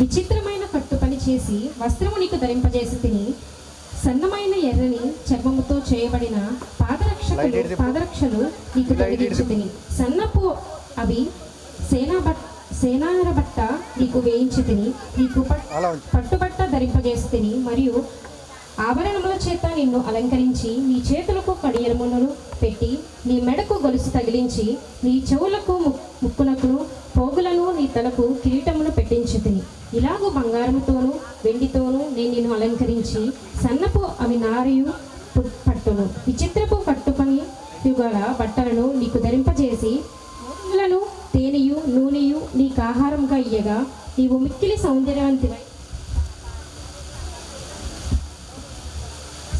విచిత్రమైన కట్టు పని చేసి వస్త్రము నీకు ధరింపజేసి తిని, సన్నమైన ఎర్రని చర్మముతో చేయబడిన పాదరక్షలు నీకు తొడిగించి తిని, సన్నపు అవి సేనార బట్ట నీకు వేయించి తిని, నీకు పట్టుబట్ట ధరింపజేసి తిని, మరియు ఆభరణముల చేత నిన్ను అలంకరించి, నీ చేతులకు కడియములను పెట్టి, నీ మెడకు గొలుసు తగిలించి, నీ చెవులకు ముక్కునకును పోగులను, నీ తలకు కిరీటమును పెట్టించి తిని, ఇలాగూ బంగారముతోనూ వెండితోనూ నేను నిన్ను అలంకరించి, సన్నపు అవి నారియు పట్టును విచిత్రపు కట్టుపని గల బట్టలను నీకు ధరింపజేసి, మోదులను తేనెయు నూనెయు నీకు ఆహారంగా ఇయ్యగా, నీవు మిక్కిలి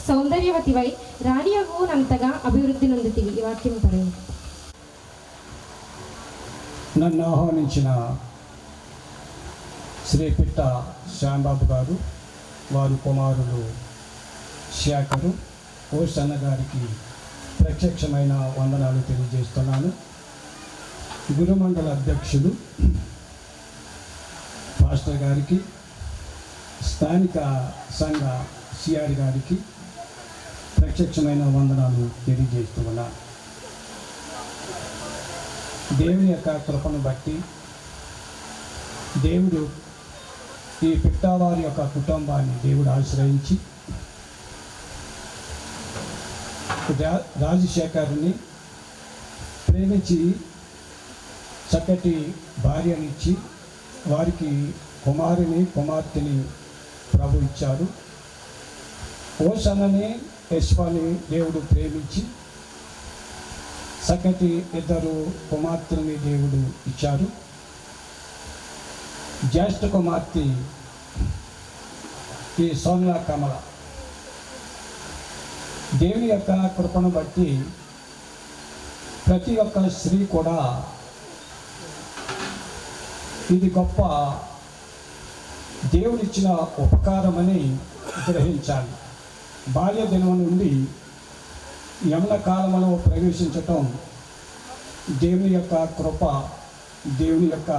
సౌందర్యవతివై రాణియగునంతగా అభివృద్ధి నొందుతివి. ఈ వాక్యం పరండి. నన్ను ఆహ్వానించిన శ్రీ పిట్ట శ్యాంబాబు గారు, వారి కుమారులు శేఖరు, ఓషన్న గారికి ప్రత్యక్షమైన వందనాలు తెలియజేస్తున్నాను. గురుమండల అధ్యక్షులు పాస్టర్ గారికి, స్థానిక సంఘ సిఆర్ గారికి ప్రత్యక్షమైన వందనాలు తెలియజేస్తున్నాను. దేవుని యొక్క కృపను బట్టి దేవుడు ఈ పిట్టావారి యొక్క కుటుంబాన్ని దేవుడు ఆశ్రయించి రాజశేఖర్ని ప్రేమించి చక్కటి భార్యనిచ్చి వారికి కుమార్తెని ప్రభు ఇచ్చారు. ఓషన్నని యశ్వాని దేవుడు ప్రేమించి చక్కటి ఇద్దరు కుమార్తెని దేవుడు ఇచ్చారు. జ్యేష్ఠ కుమార్తె ఈ సోనియా కమల. దేవుని యొక్క కృపను బట్టి ప్రతి ఒక్క స్త్రీ కూడా ఇది గొప్ప దేవుడిచ్చిన ఉపకారమని గ్రహించాలి. బాల్య దినం నుండి యమన కాలంలో ప్రవేశించటం దేవుని యొక్క కృప, దేవుని యొక్క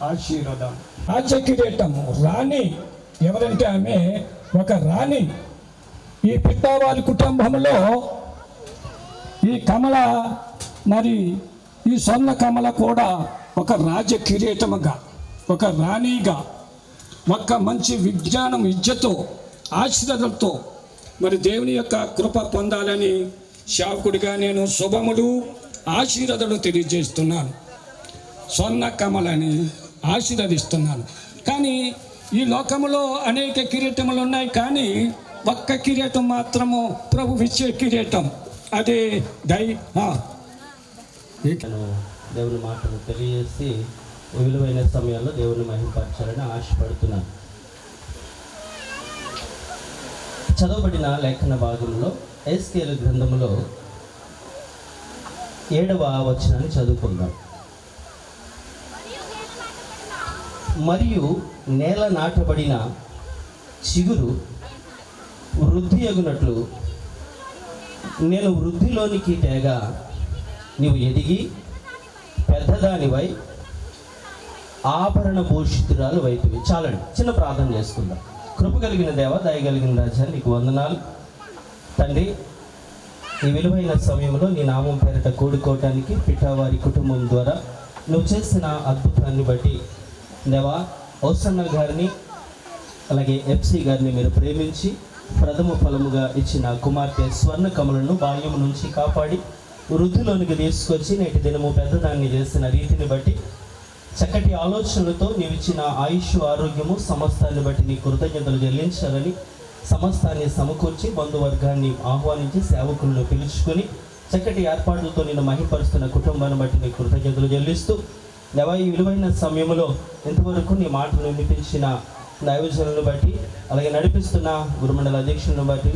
ఆశీర్వాదం. రాజకిరీటం రాణి ఎవరంటే ఆమె ఒక రాణి. ఈ పిట్టావారి కుటుంబంలో ఈ కమల మరి ఈ స్వర్ణ కమల కూడా ఒక రాజ కిరీటముగా, ఒక రాణిగా, ఒక మంచి విజ్ఞానం ఇజ్జతో ఆశీర్వాదంతో మరి దేవుని యొక్క కృప పొందాలని సేవకుడిగా నేను శుభములు ఆశీర్వాదాలు తెలియజేస్తున్నాను. స్వర్ణ కమలని ఆశీర్వదిస్తున్నాను. కానీ ఈ లోకములో అనేక కిరీటములు ఉన్నాయి, కానీ ఒక్క కిరీటం మాత్రము ప్రభు ఇచ్చే కిరీటం, అదే దేవుని మాటలు తెలియజేసి విలువైన సమయాల్లో దేవుని మహిమపరచాలని ఆశపడుతున్నాను. చదవబడిన లేఖన భాగంలో ఎస్కేలు గ్రంథములో 7వ వచనాన్ని చదువుకుందాం. మరియు నేల నాటబడిన చిగురు వృద్ధి అగునట్లు నేను వృద్ధిలోనికి తేగా నీవు ఎదిగి పెద్దదానివై ఆభరణ భూషితురాలు వైపువి. చాలండి, చిన్న ప్రార్థన చేసుకుందాం. కృప కలిగిన దేవ, దయగలిగిన రాజా, నీకు వందనాలు తండ్రి. ఈ విలువైన సమయంలో నీ నామం పేరిట కూడుకోవటానికి పిట్టావారి కుటుంబం ద్వారా నువ్వు చేసిన అద్భుతాన్ని బట్టి దేవా, ఓసన్న గారిని అలాగే ఎఫ్సి గారిని మీరు ప్రేమించి ప్రథమ ఫలముగా ఇచ్చిన కుమార్తె స్వర్ణ కమలను బాల్యం నుంచి కాపాడి వృద్ధిలోనికి తీసుకొచ్చి నేటి దినము పెద్దదాన్ని చేసిన రీతిని బట్టి, చక్కటి ఆలోచనలతో నీవు ఇచ్చిన ఆయుష్ ఆరోగ్యము సమస్తాన్ని బట్టి నీ కృతజ్ఞతలు చెల్లించాలని సమస్తాన్ని సమకూర్చి బంధువర్గాన్ని ఆహ్వానించి సేవకులను పిలుచుకొని చక్కటి ఏర్పాట్లతో నేను మహిపరుస్తున్న కుటుంబాన్ని బట్టి నీ కృతజ్ఞతలు చెల్లిస్తూ దేవా, ఈ విలువైన సమయంలో ఇంతవరకు నీ మాటలు వినిపించిన దైవజనులను బట్టి అలాగే నడిపిస్తున్న గురుమండల అధ్యక్షులను బట్టి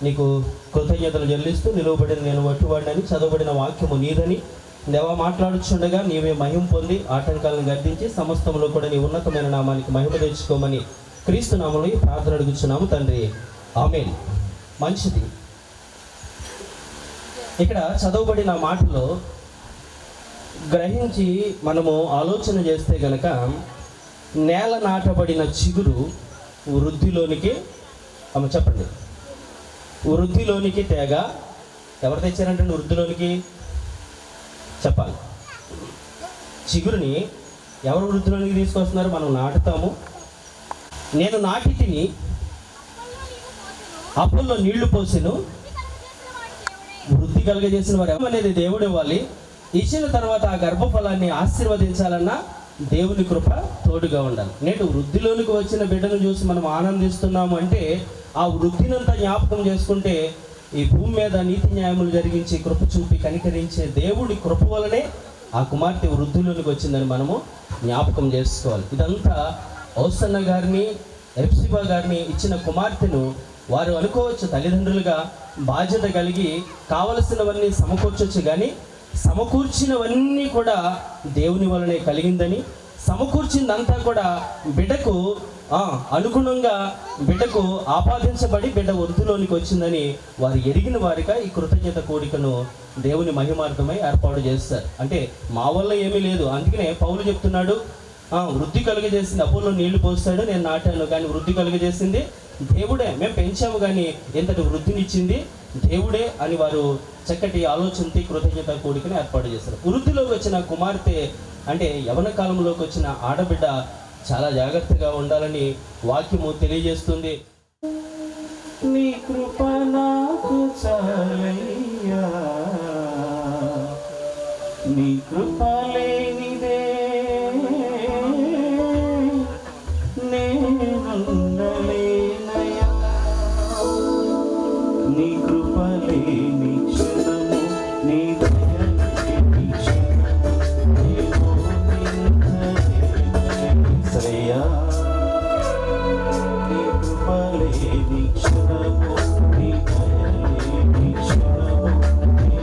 నీకు కృతజ్ఞతలు చెల్లిస్తూ నిలువబడిన నేను వట్టువాడినని చదవబడిన వాక్యము నీదని దేవా మాట్లాడుచుండగా నీవే మహిమ పొంది ఆటంకాలను గర్దించి సమస్తంలో కూడా నీ ఉన్నతమైన నామానికి మహిమ తెచ్చుకోమని క్రీస్తు నామములో ఈ ప్రార్థన అడుగుచున్నాము తండ్రి, ఆమేన్. మంచిది. ఇక్కడ చదవబడిన మాటలో గ్రహించి మనము ఆలోచన చేస్తే గనక నేల నాటబడిన చిగురు వృద్ధిలోనికి చెప్పండి, వృద్ధిలోనికి తేగ. ఎవరు తెచ్చారంటే వృద్ధిలోనికి? చెప్పాలి. చిగురుని ఎవరు వృద్ధిలోనికి తీసుకొస్తున్నారు? మనం నాటుతాము. నేను నాటి తిని అప్పుల్లో నీళ్లు పోసిను, వృద్ధి కలుగజేసిన వారు అనేది దేవుడు ఇవ్వాలి. ఇచ్చిన తర్వాత ఆ గర్భఫలాన్ని ఆశీర్వదించాలన్నా దేవుని కృప తోడుగా ఉండాలి. నేడు వృద్ధిలోనికి వచ్చిన బిడ్డను చూసి మనం ఆనందిస్తున్నాము అంటే ఆ వృద్ధినంతా జ్ఞాపకం చేసుకుంటే ఈ భూమి మీద నీతి న్యాయములు జరిగించి కృప చూపి కనికరించే దేవుడి కృప వలనే ఆ కుమార్తె వృద్ధిలోనికి వచ్చిందని మనము జ్ఞాపకం చేసుకోవాలి. ఇదంతా ఔసన్న గారిని, ఎప్సిబా గారిని ఇచ్చిన కుమార్తెను వారు అనుకోవచ్చు తల్లిదండ్రులుగా బాధ్యత కలిగి కావలసినవన్నీ సమకూర్చొచ్చు, కానీ సమకూర్చినవన్నీ కూడా దేవుని వలనే కలిగిందని, సమకూర్చిందంతా కూడా బిడ్డకు అనుగుణంగా బిడ్డకు ఆపాదించబడి బిడ్డ వృద్ధిలోనికి వచ్చిందని వారు ఎరిగిన వారిగా ఈ కృతజ్ఞత కోడికను దేవుని మహిమార్థమై ఏర్పాటు చేస్తారు. అంటే మా వల్ల ఏమీ లేదు, అందుకనే పౌలు చెప్తున్నాడు, వృద్ధి కలుగజేసింది అపోలో నీళ్లు పోస్తాడు, నేను నాటాను, కానీ వృద్ధి కలుగజేసింది దేవుడే. మేము పెంచాము కానీ ఎంతటి వృద్ధినిచ్చింది దేవుడే అని వారు చక్కటి ఆలోచనతో కృతజ్ఞత కోడికను ఏర్పాటు చేస్తారు. వృద్ధిలోకి వచ్చిన కుమార్తె అంటే యవన కాలంలోకి వచ్చిన ఆడబిడ్డ చాలా జాగ్రత్తగా ఉండాలని వాక్యము తెలియజేస్తుంది. నీ కృప నాకు చాలయ్యా, నీ కృప లేనిదే నేనుండలేనయ్యా, నీ కృప లేని క్షణము, నీ దయ లేని క్షణము నేను నిందలేనయ్యా, నీ కృప లేని క్షణము, నీ దయ లేని క్షణము నేను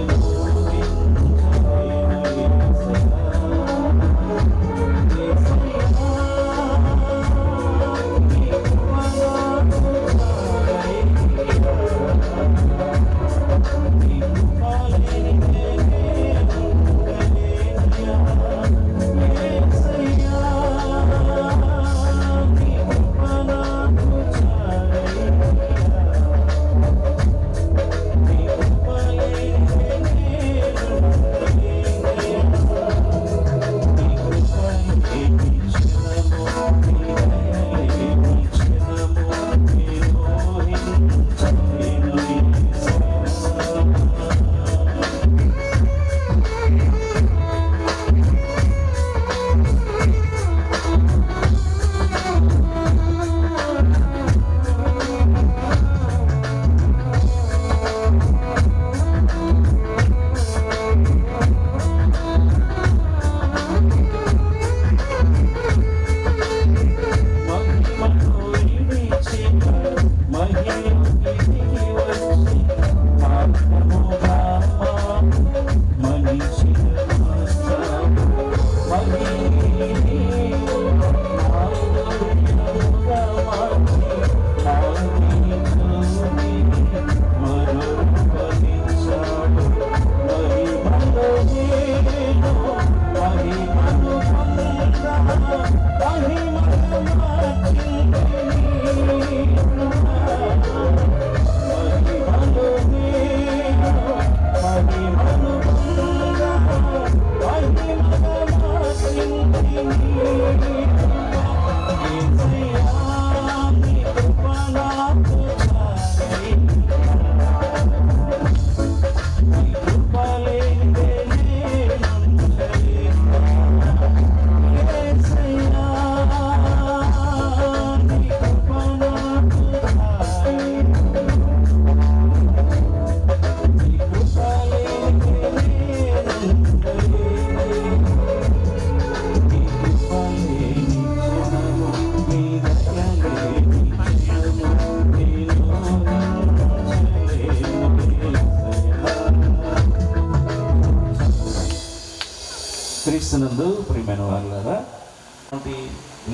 క్రీస్తునందు ప్రియమైన వాళ్ళారా,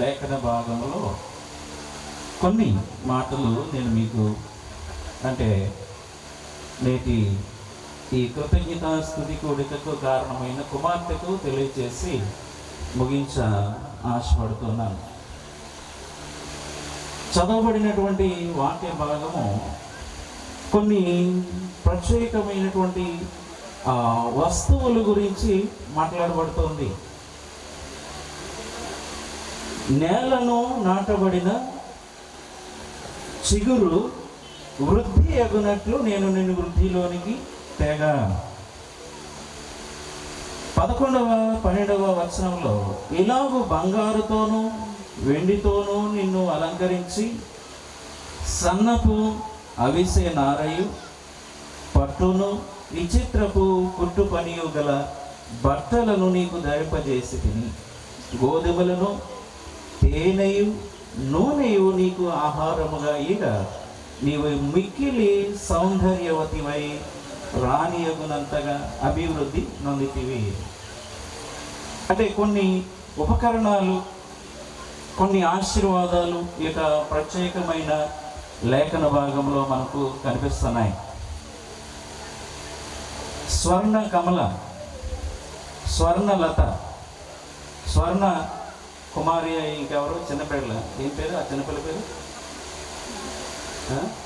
లేఖన భాగంలో కొన్ని మాటలు నేను మీకు అంటే నేటి ఈ కృతజ్ఞతా స్తుతి కూడికకు కారణమైన కుమార్తెకు తెలియచేసి ముగించ ఆశపడుతున్నాను. చదవబడినటువంటి వాక్య భాగము కొన్ని ప్రత్యేకమైనటువంటి వస్తువుల గురించి మాట్లాడబడుతోంది. నేలను నాటబడిన చిగురు వృద్ధి అగునట్లు నేను నిన్ను వృద్ధిలోనికి తేగా. 11వ 12వ వచనంలో ఇలాగు బంగారుతోనూ వెండితోనూ నిన్ను అలంకరించి సన్నపు అవిసె నారయు పట్టును విచిత్రపు కుట్టు పనియు గల బట్టలను నీకు ధరింపజేసి తిని గోధుమలను తేనెయు నూనెయు నీకు ఆహారముగా ఇక నీవు మిక్కిలి సౌందర్యవతివై రానియగునంతగా అభివృద్ధి నొందితివి. అంటే కొన్ని ఉపకరణాలు, కొన్ని ఆశీర్వాదాలు ఈ యొక్క ప్రత్యేకమైన లేఖన భాగంలో మనకు కనిపిస్తున్నాయి. స్వర్ణ కమల, స్వర్ణలత, స్వర్ణ కుమారి, ఇంకెవరు చిన్నపిల్ల, ఏం పేరు ఆ చిన్నపిల్ల పేరు?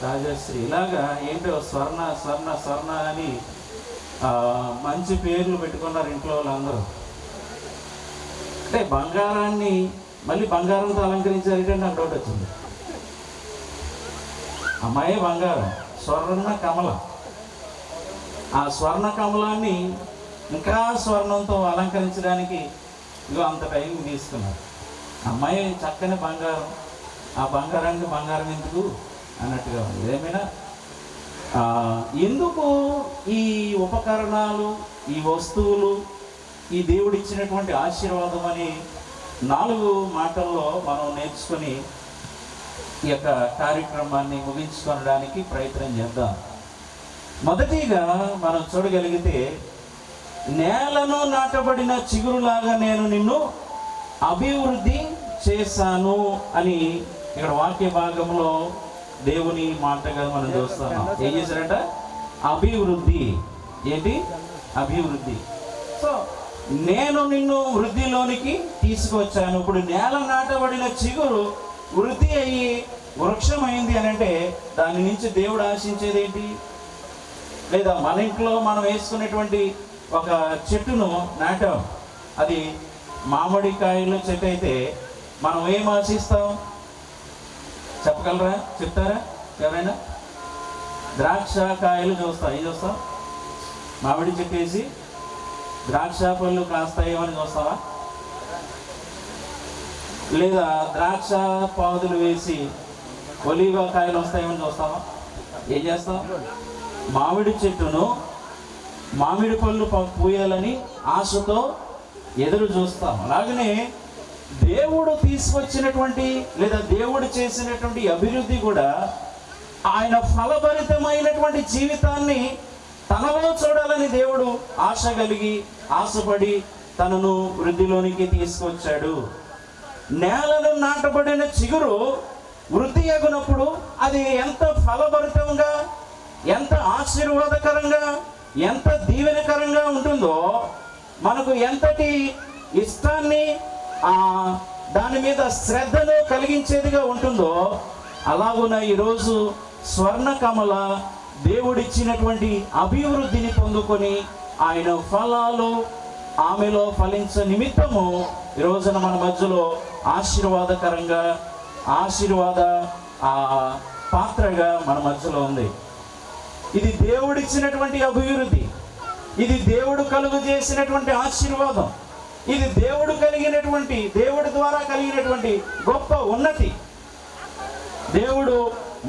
రాజశ్రీ. ఇలాగా ఏంటో స్వర్ణ స్వర్ణ స్వర్ణ అని మంచి పేర్లు పెట్టుకున్నారు ఇంట్లో వాళ్ళందరూ. అంటే బంగారాన్ని మళ్ళీ బంగారంతో అలంకరించారంటే నాకు డౌట్ వచ్చింది. అమ్మాయి బంగారం, స్వర్ణ కమల. ఆ స్వర్ణ కమలాన్ని ఇంకా స్వర్ణంతో అలంకరించడానికి ఇగో అంత టైం తీసుకున్నారు. అమ్మాయి చక్కని బంగారం, ఆ బంగారానికి బంగారం ఎందుకు అన్నట్టుగా ఉంది. ఏమైనా ఎందుకు ఈ ఉపకరణాలు, ఈ వస్తువులు, ఈ దేవుడిచ్చినటువంటి ఆశీర్వాదం అని 4 మాటల్లో మనం నేర్చుకొని ఈ యొక్క కార్యక్రమాన్ని ముగించుకోవడానికి ప్రయత్నం చేద్దాం. మొదటిగా మనం చూడగలిగితే, నేలను నాటబడిన చిగురులాగా నేను నిన్ను అభివృద్ధి చేశాను అని ఇక్కడ వాక్య భాగంలో దేవుని మాటగా మనం చూస్తాం. ఏం చేశారంట? అభివృద్ధి. ఏంటి? అభివృద్ధి. సో నేను నిన్ను వృద్ధిలోనికి తీసుకొచ్చాను. ఇప్పుడు నేల నాటబడిన చిగురు వృద్ధి అయ్యి వృక్షమైంది అని అంటే దాని నుంచి దేవుడు ఆశించేది ఏంటి? లేదా మన ఇంట్లో మనం వేసుకునేటువంటి ఒక చెట్టును నాటాం, అది మామిడికాయల చెట్టు అయితే మనం ఏం ఆశిస్తాం? చెప్పగలరా? చెప్తారా ఎవరైనా? ద్రాక్ష కాయలు చూస్తాం. ఏం చూస్తాం? మామిడి చెట్టు వేసి ద్రాక్ష పళ్ళు కాస్తాయేమో అని చూస్తావా? లేదా ద్రాక్ష పాదులు వేసి ఒలీవ కాయలు వస్తాయేమని చూస్తావా? ఏం చేస్తాం? మామిడి చెట్టును మామిడి పళ్ళు పూయాలని ఆశతో ఎదురు చూస్తాం. అలాగనే దేవుడు తీసుకొచ్చినటువంటి లేదా దేవుడు చేసినటువంటి అభివృద్ధి కూడా ఆయన ఫలభరితమైనటువంటి జీవితాన్ని తనలో చూడాలని దేవుడు ఆశ కలిగి ఆశపడి తనను వృద్ధిలోనికి తీసుకొచ్చాడు. నేలను నాటబడిన చిగురు వృద్ధి అగునప్పుడు అది ఎంత ఫలభరితంగా, ఎంత ఆశీర్వాదకరంగా, ఎంత దీవెనకరంగా ఉంటుందో, మనకు ఎంతటి ఇష్టాన్ని దాని మీద శ్రద్ధను కలిగించేదిగా ఉంటుందో, అలాగున ఈరోజు స్వర్ణ కమల దేవుడిచ్చినటువంటి అభివృద్ధిని పొందుకొని ఆయన ఫలాలు ఆమెలో ఫలించ నిమిత్తము ఈ రోజున మన మధ్యలో ఆశీర్వాదకరంగా, ఆశీర్వాద పాత్రగా మన మధ్యలో ఉంది. ఇది దేవుడిచ్చినటువంటి అభివృద్ధి, ఇది దేవుడు కలుగు చేసినటువంటి ఆశీర్వాదం, ఇది దేవుడు కలిగినటువంటి, దేవుడి ద్వారా కలిగినటువంటి గొప్ప ఉన్నతి. దేవుడు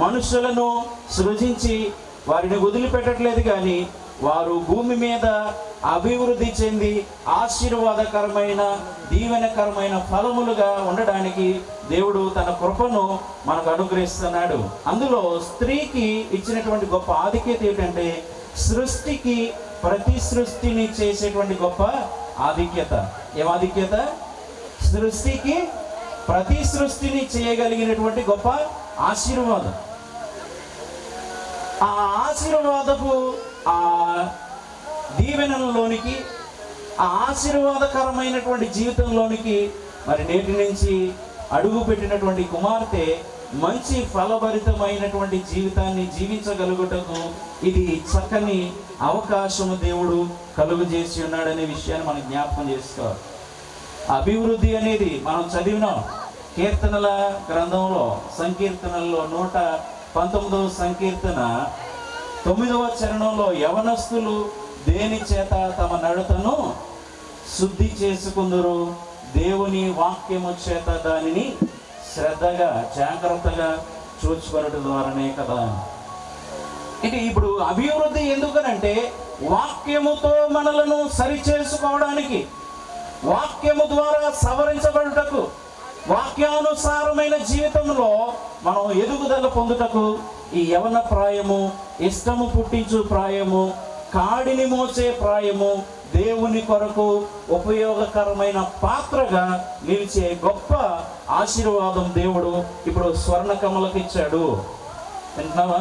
మనుషులను సృజించి వారిని వదిలిపెట్టట్లేదు, కానీ వారు భూమి మీద అభివృద్ధి చెంది ఆశీర్వాదకరమైన, దీవెనకరమైన ఫలములుగా ఉండడానికి దేవుడు తన కృపను మనకు అనుగ్రహిస్తున్నాడు. అందులో స్త్రీకి ఇచ్చినటువంటి గొప్ప ఆధిక్యత ఏంటంటే, సృష్టికి ప్రతి సృష్టిని చేసేటువంటి గొప్ప ఆధిక్యత. ఏం ఆధిక్యత? సృష్టికి ప్రతి సృష్టిని చేయగలిగినటువంటి గొప్ప ఆశీర్వాదం. ఆ ఆశీర్వాదపు ఆ దీవెనలోనికి, ఆ ఆశీర్వాదకరమైనటువంటి జీవితంలోనికి మరి నేటి నుంచి అడుగు పెట్టినటువంటి కుమార్తె మంచి ఫలభరితమైనటువంటి జీవితాన్ని జీవించగలుగుటకు ఇది చక్కని అవకాశము దేవుడు కలుగజేసి ఉన్నాడనే విషయాన్ని మనం జ్ఞాపకం చేసుకోవాలి. అభివృద్ధి అనేది మనం చదివినాం కీర్తనల గ్రంథంలో, సంకీర్తనల్లో 119వ సంకీర్తన 9వ చరణంలో, యవనస్తులు దేని చేత తమ నడతను శుద్ధి చేసుకుందరు, దేవుని వాక్యము చేత దానిని శ్రద్ధగా జాగ్రత్తగా చూచుకొనడం ద్వారానే కదా. ఇది ఇప్పుడు అభివృద్ధి ఎందుకనంటే వాక్యముతో మనలను సరిచేసుకోవడానికి, వాక్యము ద్వారా సవరించబడుటకు, వాక్యానుసారమైన జీవితంలో మనం ఎదుగుదల పొందుటకు ఈ యవన ప్రాయము, ఇష్టము పుట్టించు ప్రాయము, కాడిని మోసే ప్రాయము దేవుని కొరకు ఉపయోగకరమైన పాత్రగా నిలిచే గొప్ప ఆశీర్వాదం దేవుడు ఇప్పుడు స్వర్ణకమలకు ఇచ్చాడు. వింటున్నావా?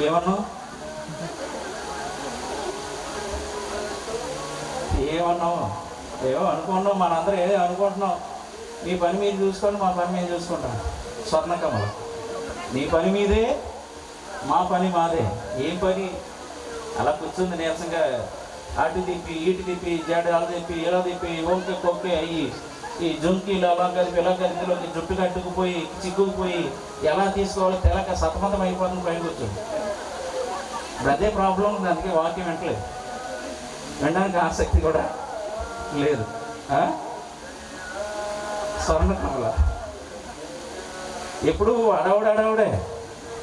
ఏమన్నావు? ఏమో అనుకున్నాం, మనందరూ ఏదో అనుకుంటున్నాం. మీ పని మీరు చూసుకోండి, మా పని మేము చూసుకుంటాం. స్వర్ణకమల నీ పని మీదే, మా పని మాదే. ఏం పని? అలా కూర్చుంది నీరసంగా, అటు తిప్పి ఇటు తిప్పి, జడలు తిప్పి ఇలా తిప్పి, ఓకే కొక్కే అయ్యి, ఈ జుంకీలు అలా కలిపి ఇలా కలిపిలోకి జుట్టు కట్టుకుపోయి చిక్కుకుపోయి ఎలా తీసుకోవాలో తెలక సతమతం అయిపోతుంది పైన కూర్చొని. అదే ప్రాబ్లం ఉంది. అందుకే వాక్యం వింటలేదు, వినడానికి ఆసక్తి కూడా లేదు. స్వర్ణకమల ఎప్పుడు అడవుడే.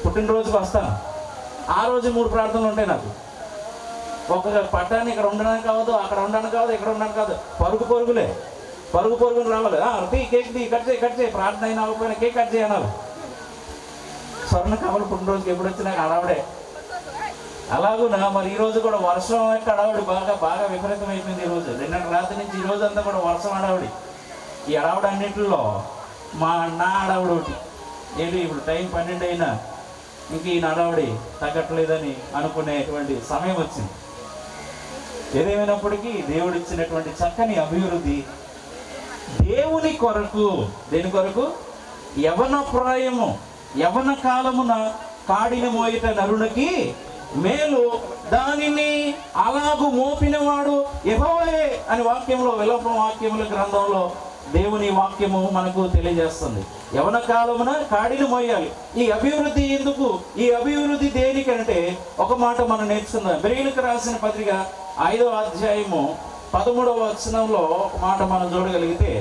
పుట్టినరోజుకి వస్తాను, ఆ రోజు 3 ప్రార్థనలు ఉంటాయి నాకు. ఒక్కొక్క పట్టాన్ని ఇక్కడ ఉండడానికి కావద్దు, అక్కడ ఉండడానికి కావద్దు, ఇక్కడ ఉండడానికి కాదు. పరుగుని రావాలి. కేక్ కట్ చేయి, ప్రార్థన అయినా అవ్వకపోయినా కేక్ కట్ చేయనాలి. స్వర్ణకమల పుట్టినరోజుకి ఎప్పుడు వచ్చినా అడవుడే. అలాగునా మరి ఈరోజు కూడా వర్షం యొక్క అడవుడి బాగా విపరీతం అయిపోయింది. ఈరోజు నిన్నటి రాత్రి నుంచి ఈ రోజు అంతా కూడా వర్షం అడవుడి. ఈ అడవుడు అన్నింటిలో నా అడవుడు ఒకటి ఏంటి, ఇప్పుడు టైం 12 అయినా ఇంక ఈ అడవుడి తగ్గట్లేదని అనుకునేటువంటి సమయం వచ్చింది. ఏదేమైనప్పటికీ దేవుడిచ్చినటువంటి చక్కని అభివృద్ధి దేవుని కొరకు, దేని కొరకు? యవన ప్రాయము, యవన కాలమున కాడిని మోయిట నరునికి మేలు, దానిని అలాగు మోపినవాడు యెహోవాయే అని వాక్యంలో, విలాపం వాక్యముల గ్రంథంలో దేవుని వాక్యము మనకు తెలియజేస్తుంది. యవన కాలమున కాడిని మోయాలి. ఈ అభివృద్ధి ఎందుకు? ఈ అభివృద్ధి దేనికంటే ఒక మాట మనం నేర్చుకుందాం. హెబ్రీయులకు రాసిన పత్రిక 5వ అధ్యాయము 13వ వచనంలో ఒక మాట మనం చూడగలిగితే,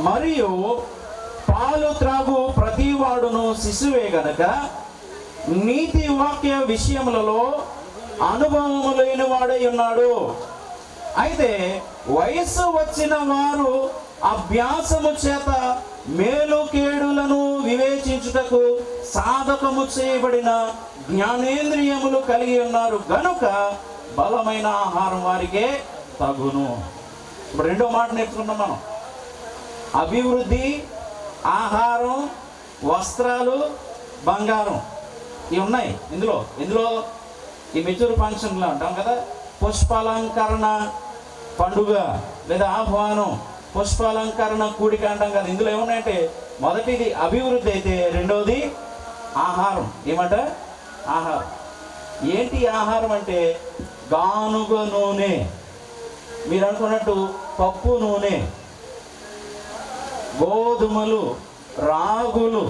మరియు పాలు త్రాగు ప్రతి వాడును శిశువే గనక నీతి వాక్య విషయములలో అనుభవము లేని వాడై ఉన్నాడు. అయితే వయస్సు వచ్చిన వారు అభ్యాసము చేత మేలు కేడులను వివేచించుటకు సాధకము చేయబడిన జ్ఞానేంద్రియములు కలిగి ఉన్నారు గనుక బలమైన ఆహారం వారికే తగును. ఇప్పుడు రెండో మాట నేర్చుకున్నాం మనం. అభివృద్ధి, ఆహారం, వస్త్రాలు, బంగారం, ఇవి ఉన్నాయి ఇందులో. ఈ మెచ్యూర్ ఫంక్షన్లో అంటాం కదా, పుష్పాలంకరణ పండుగ లేదా ఆహ్వానం, పుష్పాలంకరణ కూడిక అంటాం కదా. ఇందులో ఏమున్నాయంటే మొదటిది అభివృద్ధి అయితే రెండోది ఆహారం. ఏమంట? ఆహారం. ఏంటి ఆహారం అంటే గానుగ నూనె, మీరు అనుకున్నట్టు పప్పు నూనె, గోధుమలు, రాగులు,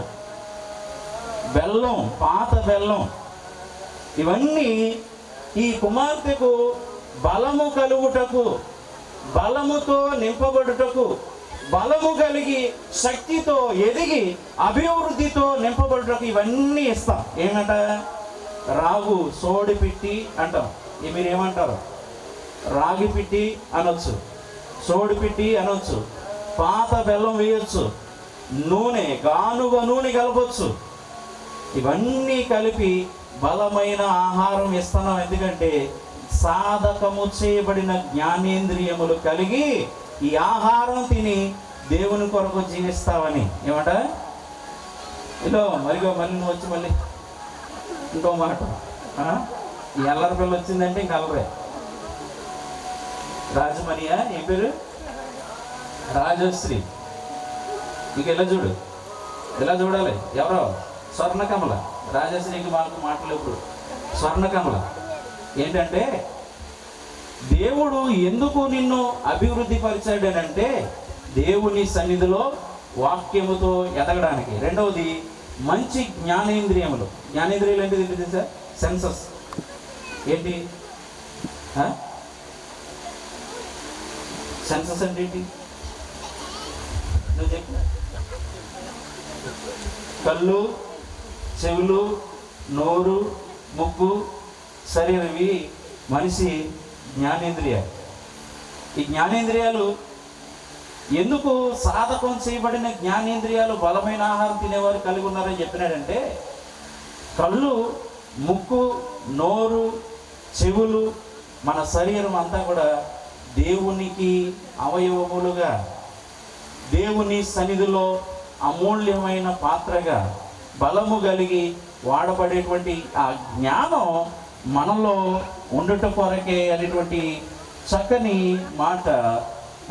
బెల్లం, పాత బెల్లం, ఇవన్నీ ఈ కుమార్తెకు బలము కలుగుటకు, బలముతో నింపబడుటకు, బలము కలిగి శక్తితో ఎదిగి అభివృద్ధితో నింపబడుటకు ఇవన్నీ ఇస్తాం. ఏమంట? రాగు సోడి పిట్టి అంటాం. మీరు ఏమంటారు? రాగి పిట్టి అనొచ్చు, సోడి పిట్టి అనొచ్చు, పాత బెల్లం వేయొచ్చు, నూనె, గానుగ నూనె కలపొచ్చు. ఇవన్నీ కలిపి బలమైన ఆహారం ఇస్తున్నాం. ఎందుకంటే సాధకము చేయబడిన జ్ఞానేంద్రియములు కలిగి ఈ ఆహారం తిని దేవుని కొరకు జీవిస్తావని. ఏమంట? ఇలా మళ్ళీ నువ్వు వచ్చి మళ్ళీ ఇంకో మాట, ఈ అల్లరి పిల్ల వచ్చిందంటే ఇంక అల్లరే. రాజమణియా, ఏం పేరు? రాజశ్రీ. ఇక ఇలా చూడు, ఇలా చూడాలి. ఎవరో స్వర్ణకమల, రాజశ్రీకి మాకు మాటలు ఇప్పుడు. స్వర్ణకమల ఏంటంటే, దేవుడు ఎందుకు నిన్ను అభివృద్ధి పరిచాడనంటే దేవుని సన్నిధిలో వాక్యముతో ఎదగడానికి. రెండవది మంచి జ్ఞానేంద్రియములు. జ్ఞానేంద్రియాలు అంటే ఏంటి తెలుసా? సెన్సస్ ఏంటి? సెన్సస్ అంటే ఏంటి? నువ్వు చెప్పు. కళ్ళు, చెవులు, నోరు, ముక్కు, శరీరం, ఇవి మనిషి జ్ఞానేంద్రియాలు. ఈ జ్ఞానేంద్రియాలు ఎందుకు సాధకం చేయబడిన జ్ఞానేంద్రియాలు బలమైన ఆహారం తినేవారు కలిగి ఉన్నారని చెప్పినాడంటే, కళ్ళు, ముక్కు, నోరు, చెవులు, మన శరీరం అంతా కూడా దేవునికి అవయవములుగా, దేవుని సన్నిధిలో అమూల్యమైన పాత్రగా బలము కలిగి వాడబడేటువంటి ఆ జ్ఞానం మనలో ఉండుట కొరకే అనేటువంటి చక్కని మాట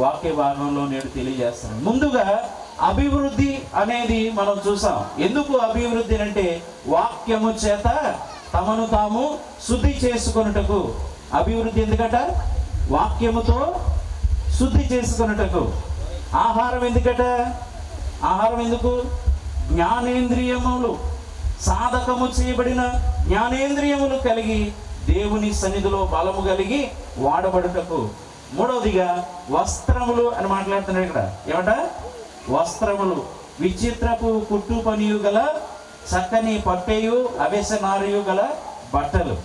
వాక్య భాగంలో నేను తెలియజేస్తాను. ముందుగా అభివృద్ధి అనేది మనం చూసాం. ఎందుకు అభివృద్ధి అంటే వాక్యము చేత తమను తాము శుద్ధి చేసుకొనుటకు. అభివృద్ధి ఎందుకట? వాక్యముతో శుద్ధి చేసుకొనుటకు. ఆహారం ఎందుకట? ఆహారం ఎందుకు? జ్ఞానేంద్రియములు, సాధకము చేయబడిన జ్ఞానేంద్రియములు కలిగి దేవుని సన్నిధిలో బలము కలిగి వాడబడుటకు. మూడవదిగా వస్త్రములు అని మాట్లాడుతున్నాడు ఇక్కడ. ఏమంట? వస్త్రములు, విచిత్రపు కుట్టు పనియు గల చక్కని పట్టెయు అవేశనారయు గల బట్టలు.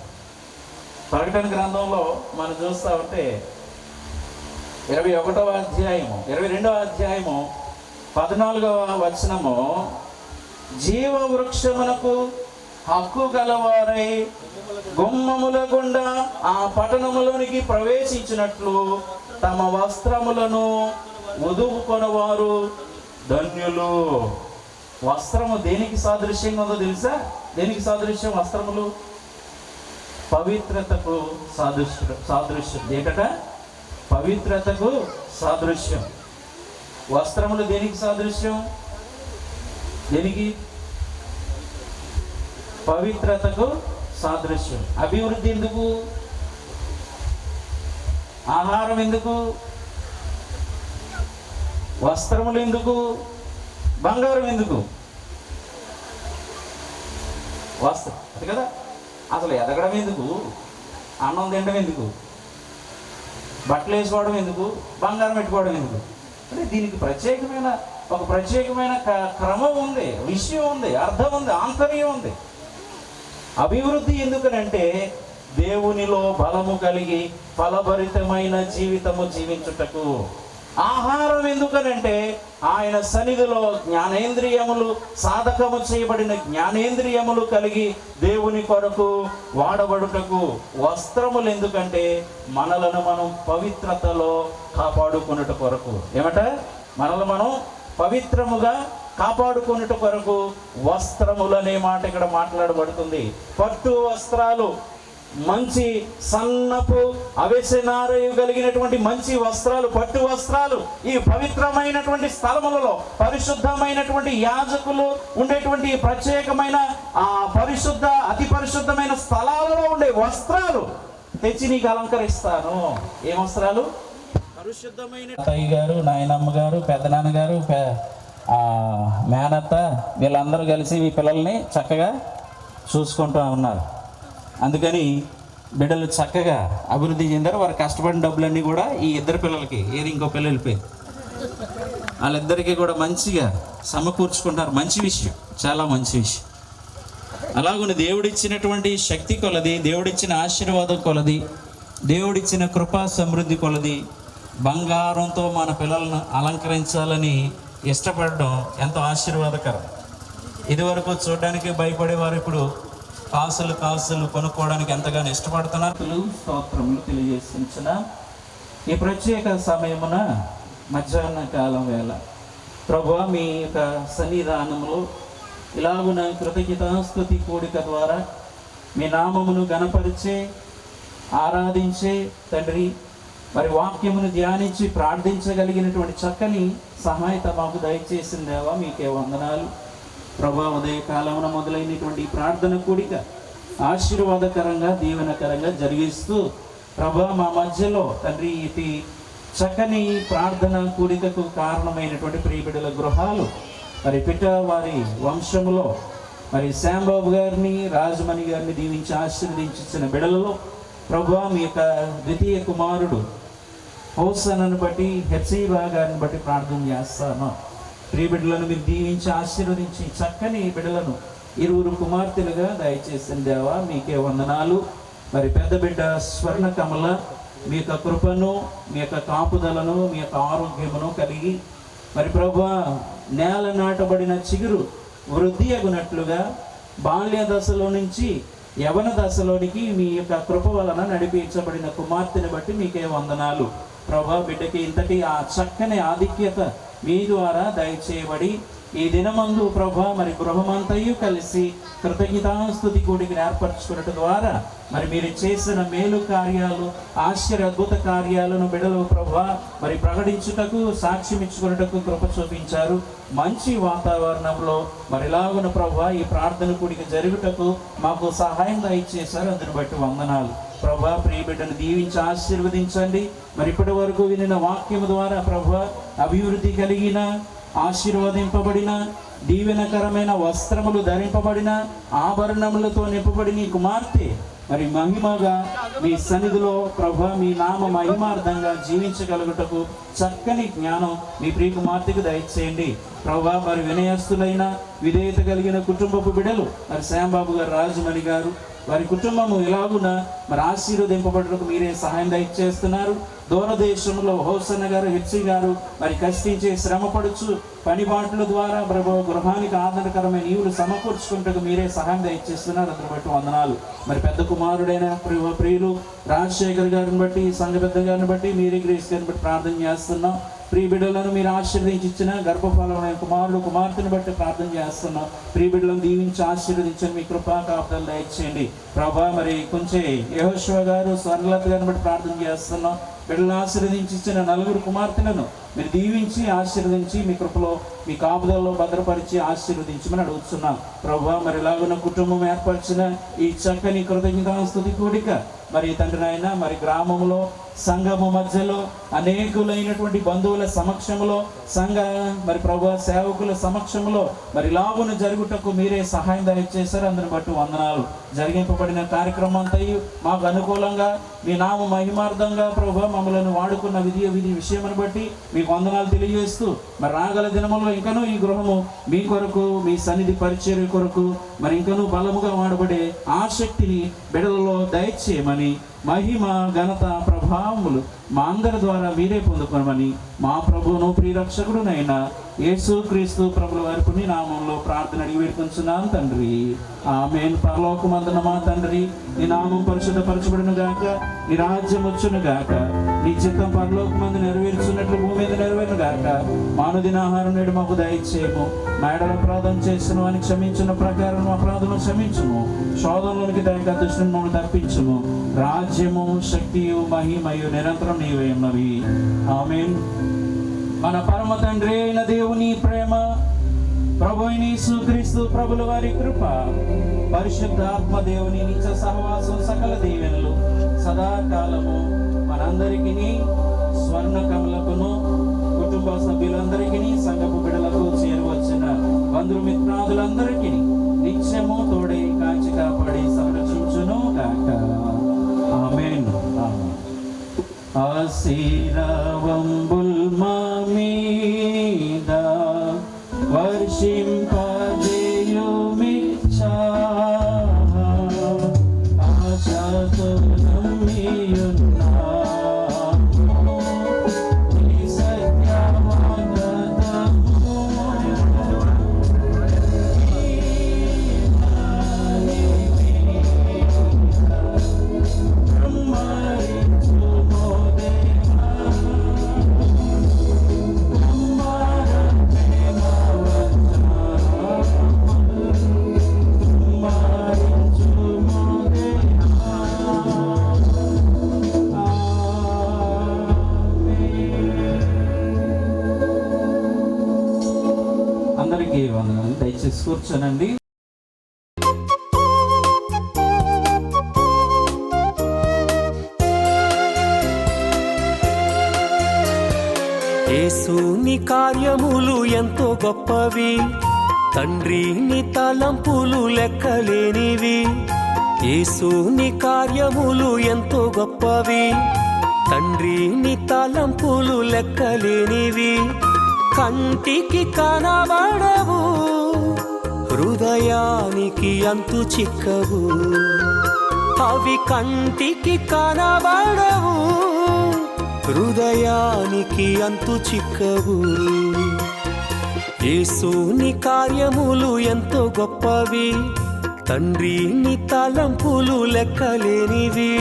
ప్రకటన గ్రంథంలో మనం చూస్తా ఉంటే 21వ అధ్యాయము 22వ అధ్యాయము 14వ వచనము, జీవ వృక్షమునకు హక్కు గలవారై గుమ్మముల గుండా ఆ పట్టణములోనికి ప్రవేశించినట్లు తమ వస్త్రములను వదువుకొనవారు ధన్యులు. వస్త్రము దేనికి సాదృశ్యంగా ఉందో తెలుసా? దేనికి సాదృశ్యం వస్త్రములు? పవిత్రతకు సాదృశ్యం. ఏంటట? పవిత్రతకు సాదృశ్యం. వస్త్రములు దేనికి సాదృశ్యం? దేనికి? పవిత్రతకు సాదృశ్యం. అభివృద్ధి ఎందుకు? ఆహారం ఎందుకు? వస్త్రములు ఎందుకు? బంగారం ఎందుకు? వస్త్రం అది కదా. అసలు ఎదగడం ఎందుకు? అన్నం తినడం ఎందుకు? బట్టలు వేసుకోవడం ఎందుకు? బంగారం పెట్టుకోవడం ఎందుకు? అంటే దీనికి ఒక ప్రత్యేకమైన క్రమం ఉంది, విషయం ఉంది, అర్థం ఉంది, ఆంతర్యం ఉంది. అభివృద్ధి ఎందుకనంటే దేవునిలో బలము కలిగి ఫలభరితమైన జీవితము జీవించుటకు. ఆహారం ఎందుకనంటే ఆయన సన్నిధిలో జ్ఞానేంద్రియములు, సాధకము చేయబడిన జ్ఞానేంద్రియములు కలిగి దేవుని కొరకు వాడబడుటకు. వస్త్రములు ఎందుకంటే మనలను మనం పవిత్రతలో కాపాడుకున్నట కొరకు. ఏమట? మనల్ని మనం పవిత్రముగా కాపాడుకున్నట కొరకు వస్త్రములు అనే మాట ఇక్కడ మాట్లాడబడుతుంది. పట్టు వస్త్రాలు, మంచి సన్నపు అవేశనారయు కలిగినటువంటి మంచి వస్త్రాలు, పట్టు వస్త్రాలు ఈ పవిత్రమైనటువంటి స్థలములలో, పరిశుద్ధమైనటువంటి యాజకులు ఉండేటువంటి ప్రత్యేకమైన ఆ పరిశుద్ధ, అతి పరిశుద్ధమైన స్థలాలలో ఉండే వస్త్రాలు తెచ్చి నీకు అలంకరిస్తాను. ఏ వస్త్రాలు? పరిశుద్ధమైన. అత్తయ్య గారు, నాయనమ్మ గారు, పెద్దనాన్నగారు, మేనత్త వీళ్ళందరూ కలిసి ఈ పిల్లల్ని చక్కగా చూసుకుంటూ ఉన్నారు. అందుకని బిడ్డలు చక్కగా అభివృద్ధి చెందారు. వారు కష్టపడిన డబ్బులన్నీ కూడా ఈ ఇద్దరు పిల్లలకి, ఇంకో పిల్లలు వెళ్ళిపోయారు, వాళ్ళిద్దరికీ కూడా మంచిగా సమకూర్చుకుంటారు. మంచి విషయం, చాలా మంచి విషయం. అలాగున్న దేవుడిచ్చినటువంటి శక్తి కొలది, దేవుడిచ్చిన ఆశీర్వాదం కొలది, దేవుడిచ్చిన కృపా సమృద్ధి కొలది బంగారంతో మన పిల్లలను అలంకరించాలని ఇష్టపడడం ఎంతో ఆశీర్వాదకరం. ఇదివరకు చూడడానికి భయపడేవారు ఇప్పుడు కాసులు కొనుక్కోవడానికి ఎంతగానో ఇష్టపడుతున్నారు. స్తోత్రములు తెలియజేసిన ఈ ప్రత్యేక సమయమున మధ్యాహ్న కాలం వేళ ప్రభువా మీ యొక్క సన్నిధానములో ఇలాగున కృతజ్ఞతాస్తుతి కూడిక ద్వారా మీ నామమును గణపరిచే, ఆరాధించే తండ్రి, మరి వాక్యమును ధ్యానించి ప్రార్థించగలిగినటువంటి చక్కని సహాయత మాకు దయచేసిన దేవా మీకే వందనాలు ప్రభా. ఉదయకాలమున మొదలైనటువంటి ప్రార్థన కూడిక ఆశీర్వాదకరంగా దీవెనకరంగా జరిగిస్తూ ప్రభా మా మధ్యలో తండ్రి ఇది చక్కని ప్రార్థన కూడికకు కారణమైనటువంటి ప్రియబిడ్డల గృహాలు మరి పిట్ట వారి వంశములో మరి శ్యాంబాబు గారిని రాజమణి గారిని దీవించి ఆశీర్వదించిన బిడలలో ప్రభా మీ యొక్క ద్వితీయ కుమారుడు హోసనను బట్టి హెప్సీబా గారిని బట్టి ప్రార్థన చేస్తాను. ప్రియబిడ్డలను మీరు దీవించి ఆశీర్వదించి చక్కని బిడ్డలను ఇరువురు కుమార్తెలుగా దయచేసిన దేవా మీకే వందనాలు. మరి పెద్ద బిడ్డ స్వర్ణ కమల మీ యొక్క కృపను మీ యొక్క కాపుదలను మీ యొక్క ఆరోగ్యమును కలిగి మరి ప్రభువా నేల నాటబడిన చిగురు వృద్ధి అగునట్లుగా బాల్య దశలో నుంచి యవన దశలోనికి మీ యొక్క కృప వలన నడిపించబడిన కుమార్తెని బట్టి మీకే వందనాలు ప్రభా. బిడ్డకి ఇంతటి ఆ చక్కని ఆధిక్యత మీ ద్వారా దయచేయబడి ఈ దినమందు ప్రభా మరి గృహమంతయు కలిసి కృతజ్ఞతాస్తుతి కూడికి ఏర్పరచుకున్నట్టు ద్వారా మరి మీరు చేసిన మేలు కార్యాలు ఆశ్చర్య అద్భుత కార్యాలను బిడ్డలు ప్రభా మరి ప్రకటించుటకు సాక్ష్యం ఇచ్చుకున్నటకు కృప చూపించారు. మంచి వాతావరణంలో మరి ఇలాగున ప్రభా ఈ ప్రార్థన కూడికి జరుగుటకు మాకు సహాయం దయచేశారు. అందుని బట్టి వందనాలు ప్రభా. ప్రియ బిడ్డను దీవించి ఆశీర్వదించండి. మరి ఇప్పటి వరకు వినిన వాక్యము ద్వారా ప్రభా అభివృద్ధి కలిగిన ఆశీర్వదింపబడిన దీవెనకరమైన వస్త్రములు ధరింపబడిన ఆభరణములతో నింపబడిన కుమార్తె మరి మహిమగా మీ సన్నిధిలో ప్రభా మీ నామ మహిమార్థంగా జీవించగలుగుటకు చక్కని జ్ఞానం మీ ప్రియ కుమార్తెకు దయచేయండి ప్రభా. మరి వినయస్తులైన విధేయత కలిగిన కుటుంబపు బిడలు మరి శ్యాంబాబు గారు రాజమణి గారు వారి కుటుంబము ఎలాగున మరి ఆశీర్వదింపబడటకు మీరే సహాయం దయచేస్తున్నారు. దూరదేశంలో హోసన్న గారు హెచ్సి గారు మరి కష్టించే శ్రమపడుచు పనిబాట్ల ద్వారా ప్రభు గృహానికి ఆదరణకరమైన నీవులు సమకూర్చుకుంటూ మీరే సహాయం దయచేస్తున్నారు. అందుని బట్టి వందనాలు. మరి పెద్ద కుమారుడైన ప్రియులు రాజశేఖర్ గారిని బట్టి సంఘ పెద్ద గారిని బట్టి మీరే గ్రేస్ గారిని బట్టి ప్రార్థన చేస్తున్నాం. ప్రియ బిడ్డలను మీరు ఆశీర్వదించి ఇచ్చిన గర్భఫలమైన కుమారుడు కుమార్తెను బట్టి ప్రార్థన చేస్తున్నాం. ప్రియ బిడ్డలను దీవించి ఆశీర్వదించండి. మీ కృపా కాపుదలు దయచేయండి ప్రభా. మరి కొంచెం యెహోషువ గారు స్వర్ణలత గారిని బట్టి ప్రార్థన చేస్తున్నాం. బిడ్డలను ఆశీర్వదించి ఇచ్చిన నలుగురు కుమార్తెలను మీరు దీవించి ఆశీర్వదించి మీ కృపలో మీ కాపుదలలో భద్రపరిచి ఆశీర్వదించమని అడుగుతున్నాం ప్రభా. మరి ఇలాగున్న కుటుంబం ఏర్పరిచిన ఈ చక్కని కృతజ్ఞతాస్తుతి కూడిక మరి తండ్రి నాయన మరి గ్రామంలో సంఘము మధ్యలో అనేకులైనటువంటి బంధువుల సమక్షంలో సంఘ మరి ప్రభు సేవకుల సమక్షంలో మరి లాభను జరుగుటకు మీరే సహాయం దయచేశారు. అందుని బట్టి వందనాలు. జరిగింపబడిన కార్యక్రమం అంతయు మాకు అనుకూలంగా మీ నామ మహిమార్థంగా ప్రభు మమ్మల్ని వాడుకున్న విధి విషయమని బట్టి మీకు వందనాలు తెలియజేస్తూ మరి రాగల దినములో ఇంకనూ ఈ గృహము మీ కొరకు మీ సన్నిధి పరిచర్య కొరకు మరి ఇంకనూ బలముగా వాడబడే ఆసక్తిని బిడ్డలలో దయచేయమని మహిమ ఘనత ప్రభావములు మా అందరి ద్వారా మీరే పొందుకోమని మా ప్రభువును ప్రియరక్షకుడునైనా యేసుక్రీస్తు ప్రభుల వారి పుణ్య నామంలో ప్రార్థన అడిగి వేడుకొంచున్నాను తండ్రి. ఆమేన్. పరలోకమందున మా తండ్రి నీ నామం పరిశుద్ధపరచబడును గాక, నీ రాజ్యం వచ్చును గాక, నీ చిత్తం పరలోకమందు నెరవేర్చున్నట్లు భూమి మీద నెరవేరును గాక. మానుదిన ఆహారం నేడు మాకు దయచేయము. మా ఎడల అపరాధం చేసిన వారిని క్షమించిన ప్రకారం మా అపరాధం క్షమించుము. శోధనలోనికి దయగా దుష్టుని మమ్మల్ని తప్పించుము. రాజ్యము శక్తియు మహిమయు నిరంతరం నీవే ఉన్నవి. ఆమేన్. మన పరమ తండ్రి అయిన దేవుని ప్రేమ, ప్రభు అయిన యేసుక్రీస్తు ప్రభుల వారి కృప, పరిశుద్ధాత్మ దేవుని నిత్య సహవాసం, సకల దీవెనలు సదాకాలము మనందరికీ స్వర్ణ కమలకును కుటుంబ సభ్యులందరికీ సంఘపు బిడలకు చేరువచ్చిన బంధుమిత్రాదులందరికీ నిత్యము తోడై కాచి కాపాడి సంరక్షించును కాక. ఆమేన్. ఆశీర్వాదంబుల్ మా మీద వర్షింపజేయుమిచ్చా, ఆశతో నమ్మియున్నాము నీ సత్యవాగ్దానము. బ్రహ్మరించుమో దేవా దయచేసి కూర్చోనండి. యేసు నీ కార్యములు ఎంతో గొప్పవి, తండ్రి నీ తలంపులు లెక్కలేనివి. యేసు నీ కార్యములు ఎంతో గొప్పవి, తండ్రి నీ తలంపులు లెక్కలేనివి. కంటికి కనబడవు, హృదయానికి అంతు చిక్కవు. అవి కంటికి కనబడవు, హృదయానికి అంతు చిక్కవు. యేసు నీ కార్యములు ఎంతో గొప్పవి, తండ్రి నీ తలంపులు లెక్కలేనివి.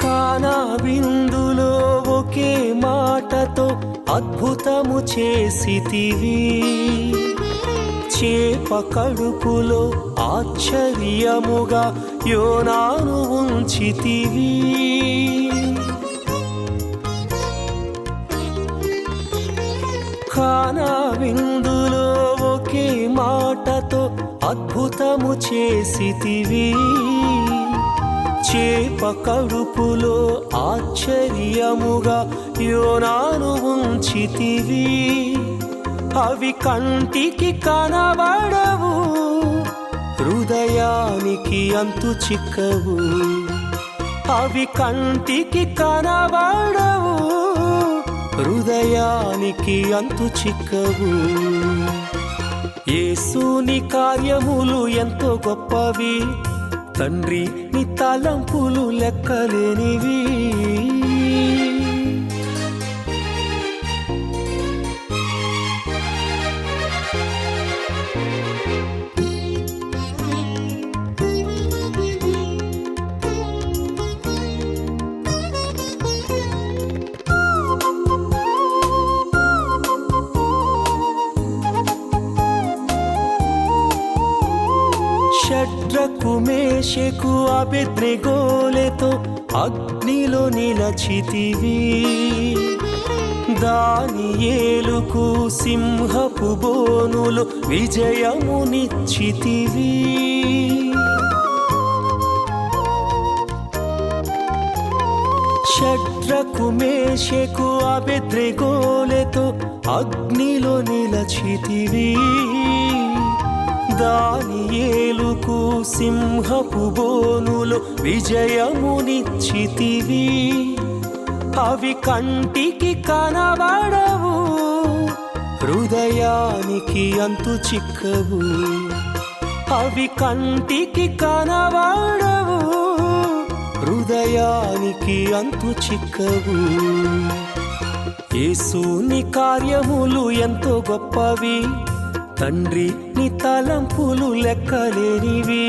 కానా విందులో ఒకే మాటతో అద్భుతము చేసితివి, చేప కడుపులో ఆశ్చర్యముగా యోనాను ఉంచితివి. కానా విందులో ఒకే మాటతో అద్భుతము చేసితివి, చేప కడుపులో ఆశ్చర్యముగా యోనాను ఉంచితివి. అవి కంటికి కనబడవు, హృదయానికి అంతు చిక్కవు. అవి కంటికి కనబడవు, హృదయానికి అంతు చిక్కవు. యేసు నీ కార్యములు ఎంతో గొప్పవి, తండ్రి నీ తలంపులు లెక్కలేనివి. షడ్రకు మేషకు అబేద్నెగోలతో అగ్నిలో నిలచితివి, దానియేలుకు సింహపు బోనులు విజయమునిచ్చితివి. షడ్రకు మేషకు అబేద్నెగోలతో అగ్నిలో నిలచితివి, దానియేలుకు సింహపు బోనులు విజయమునిచ్చితివి. అవి కంటికి కనబడవు, హృదయానికి అంతు చిక్కవు. అవి కంటికి కనబడవు, హృదయానికి అంతు చిక్కవు. యేసు నీ కార్యములు ఎంతో గొప్పవి, తండ్రి నీ తలంపులు లెక్కలేనివి.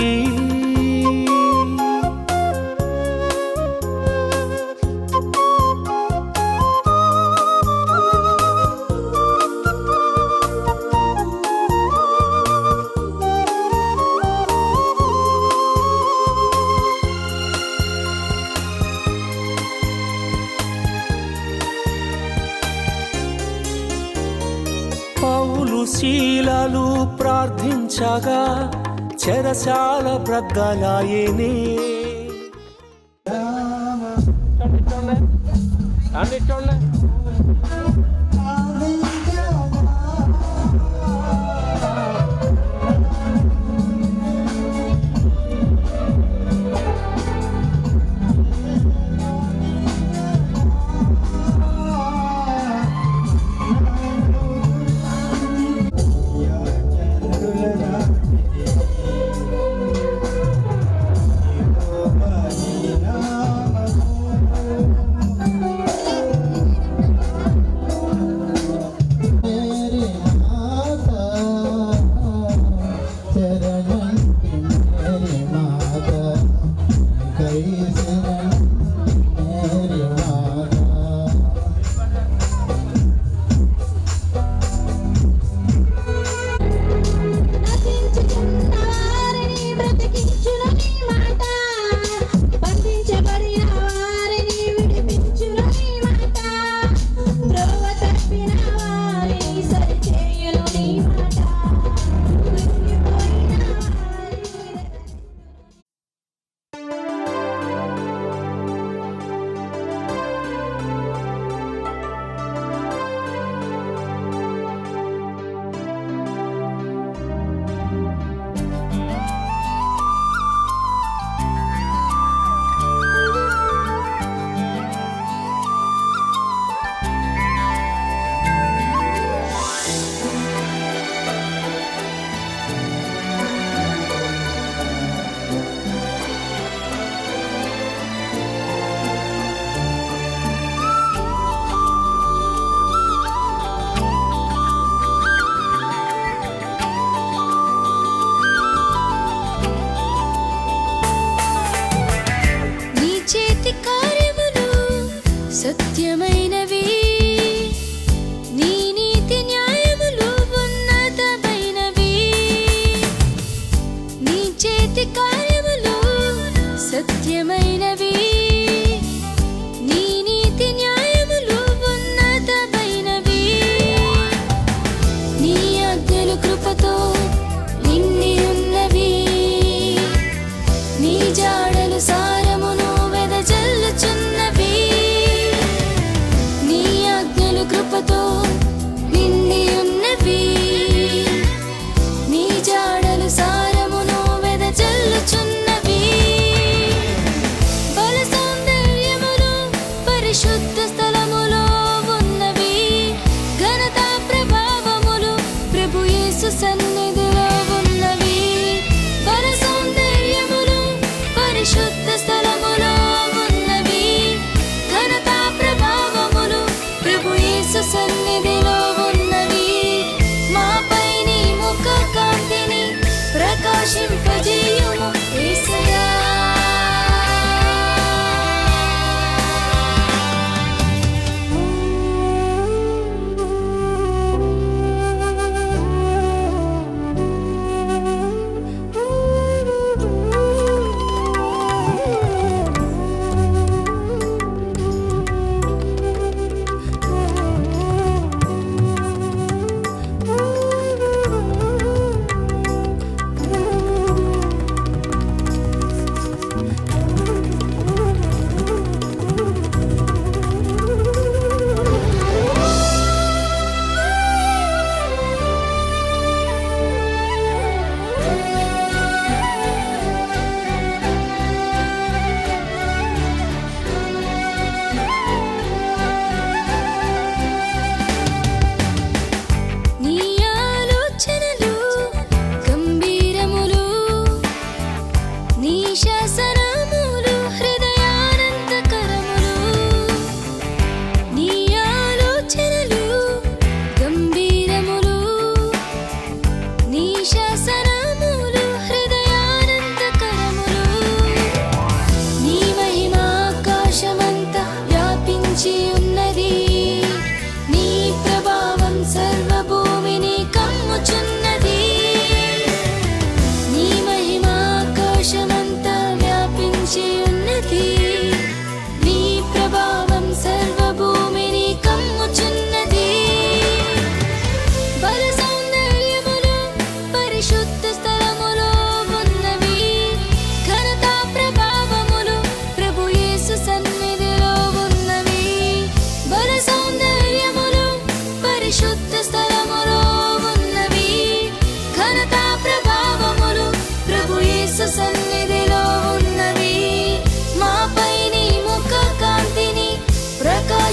పౌలు శీలలు ప్రార్థించగా చెరసాల బ్రద్దలాయనే.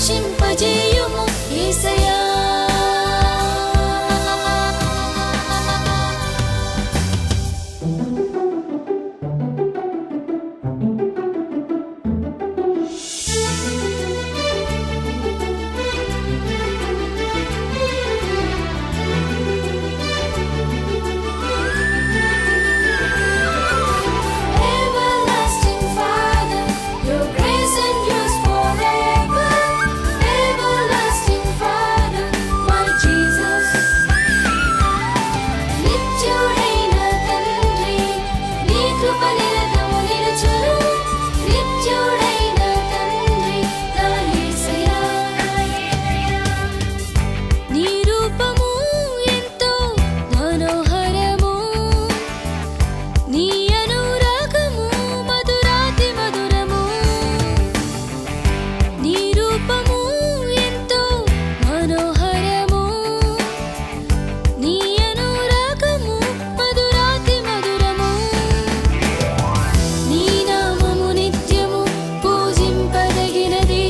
ప్రకాశింపజేయుము యేసయ్యా. Everlasting Father, your grace endures forever. Everlasting Father, my Jesus. నిత్యుడైన తండ్రి, నీ కృప నిరతము నిలుచును. నిత్యుడైన తండ్రి, నా యేసయ్యా. నీ రూపము ఎంతో మనోహరము, నీ అనురాగము మధురాతి మధురము. నీ రూపము ఎంతో మనోహరము, నీ అనురాగము మధురాతి మధురము. నీ నామము నిత్యము పూజింపదగినది,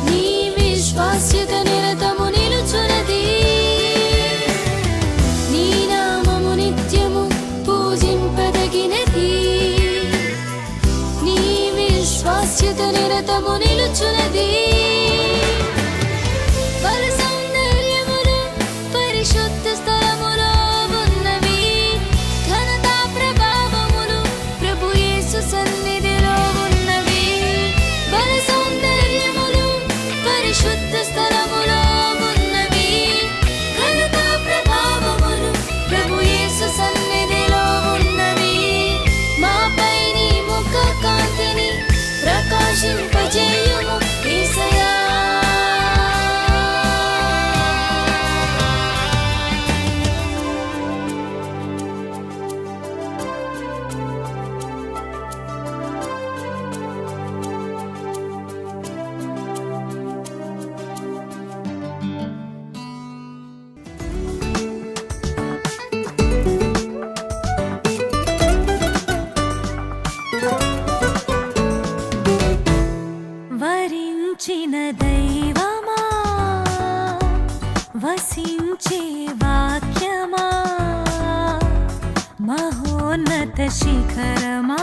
నీ విశ్వాస్యత నిరతము నిలుచున్నది. నీ నామము నిత్యము పూజింపదగినది, నీ విశ్వాస్యత నిరతము నిలుచున్నది. బల సౌందర్యములు పరిశుద్ధ స్థలములో ఉన్నవి, ఘనతా ప్రభావములు ప్రభు యేసు సన్నిధిలో ఉన్నవి. బల సౌందర్యములు పరిశుద్ధ స్థలములో ఉన్నవి, ఘనతా ప్రభావములు ప్రభు యేసు సన్నిధిలో ఉన్నవి. మాపై నీ ముఖ కాంతిని ప్రకాశింపజేయుము యేసయ్యా. వరించిన దైవమా, వసించే వాక్యమా, మహోన్నత శిఖరమా,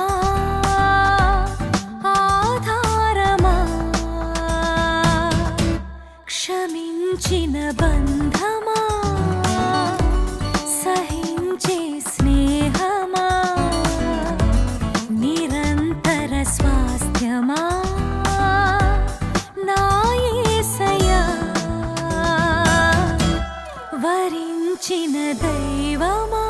ఆధారమా, క్షమించిన బంధమా, సహించే స్నేహమా, నిరంతర స్వాస్థ్యమా, నా యేసయ్యా. వరించిన దైవమా,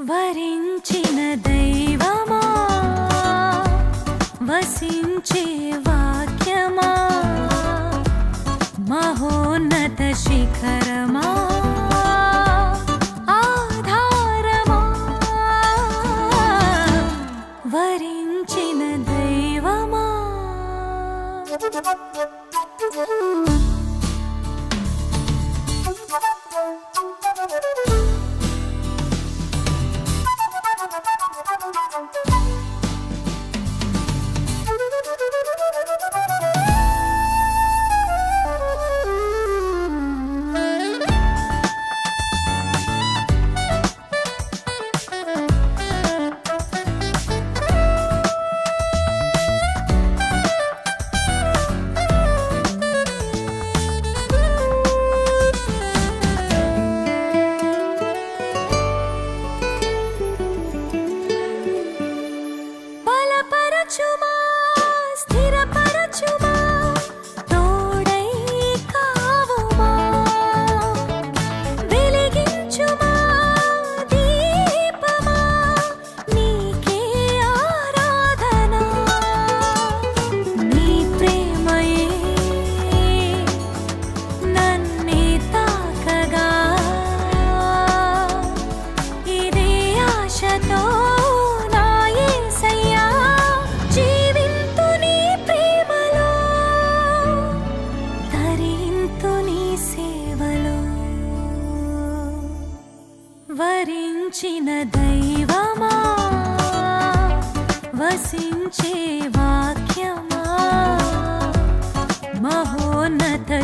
వరించిన దైవమా, వసించే వాక్యమా, మహోన్నత శిఖరమా, ఆధారమా, వరించిన దైవమా.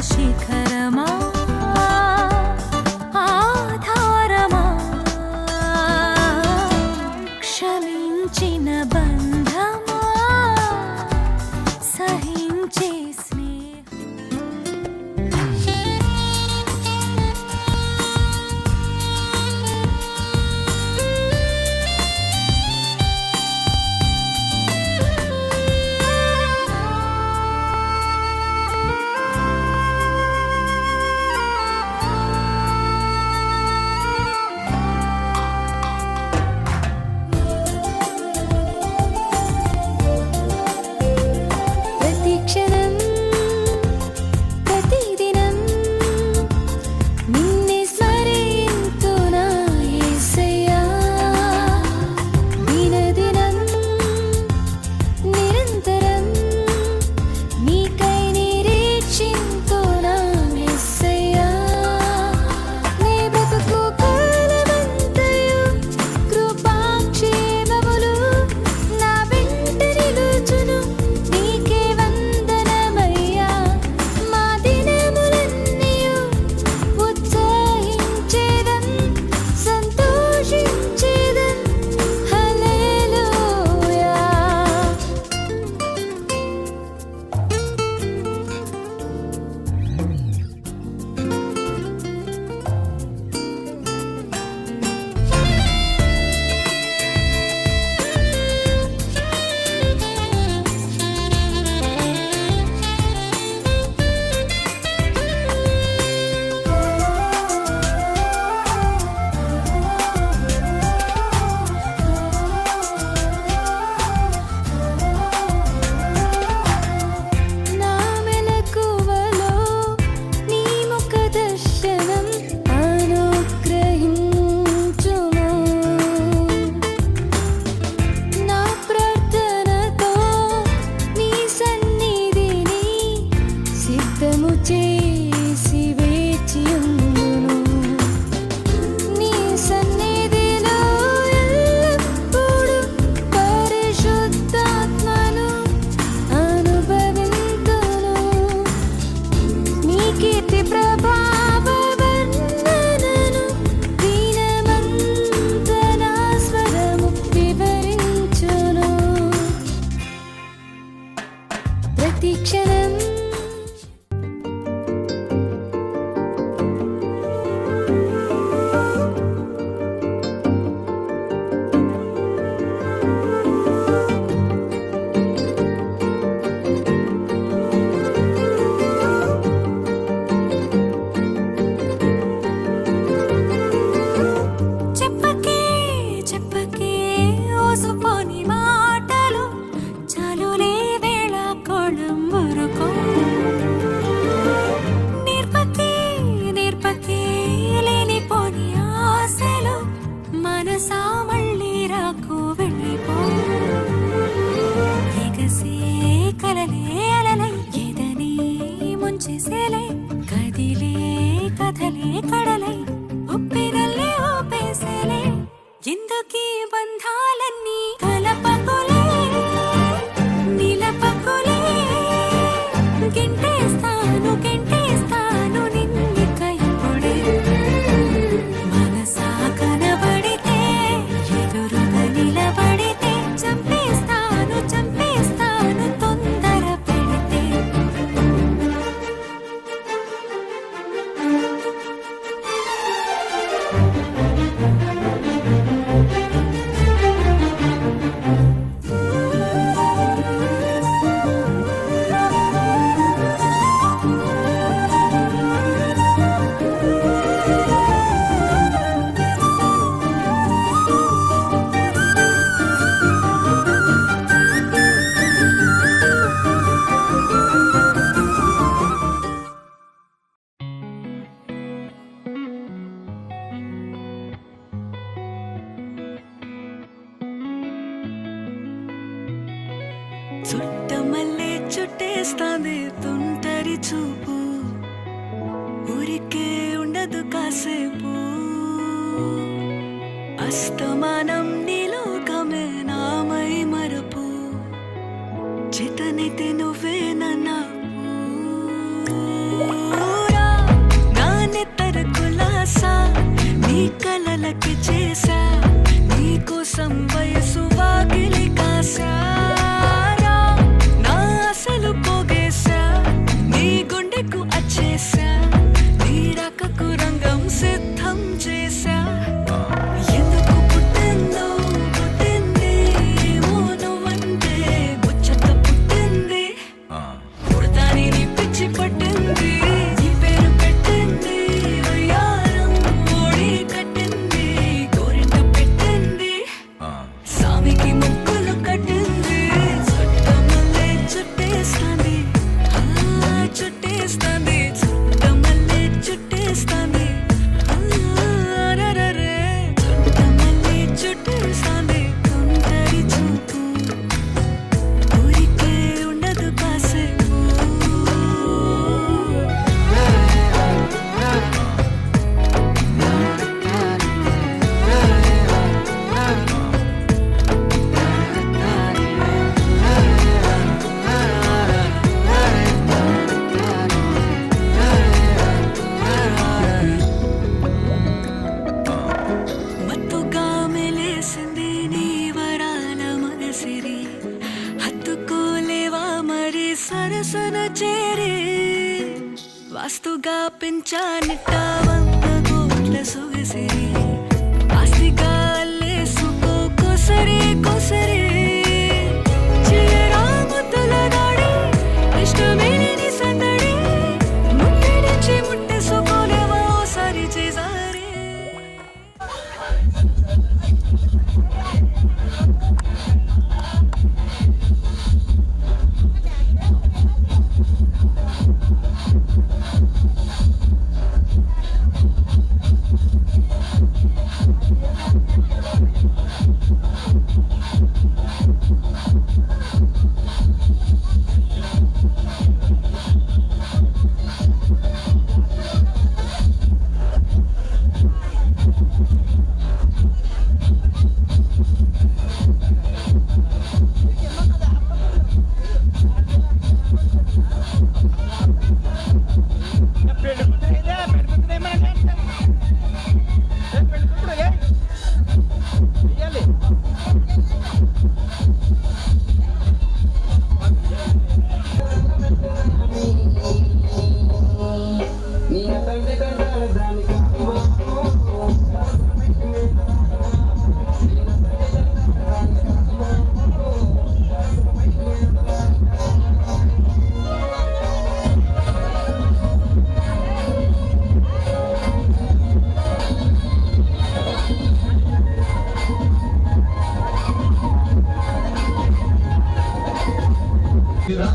శిఖరమా ఆధారమా క్షమించిన బంధమా సహించే చుట్టమల్లే చుట్టేస్తాంది తుంటరి చూపు ఊరికే ఉండదు కాసేపు అస్తమానం నీలోకమే నామై మరపు చితనైతే నువ్వే నన్నాపు చేశా నీకోసం వయసు వాకిలి కాసా నా అసలు పోగేశా నీ గుండెకు అచ్చేసా నీ రకకు రంగం సిద్ధం చేశా ఎందుకు పుట్టిందో పుట్టింది ఏమో నువ్వంటే ముచ్చట పుట్టింది పుడతాని నీ పిచ్చి పట్టింది నీ పేరు పెట్టింది వయ్యారం ఓడి కట్టింది గోరింట పెట్టింది సామికి ముక్కులు కట్టింది చుట్టమల్లే చుట్టేస్తాంది చుట్టేస్తాంది చుట్టమల్లే చుట్టేస్తాంది అరరరే చుట్టమల్లే చుట్టేస్తాంది తుంటరి చూపు ఊరికే ఉండదు కాసేపు మత్తుగా మెలేసింది నీ వరాల మనసిరి హత్తుకోలేవా మరి సరసన చేరి వాస్తుగా పెంచానిట్ట 100 కోట్ల సొగసిరి ఆస్తిగా అల్లేసుకో కొసరి కొసరి చీరాముతుల దాడి ఇష్టమేని సందడి ముట్టడిచి ముట్టేసుకోలేవా ఓసారి చేసారి Dura,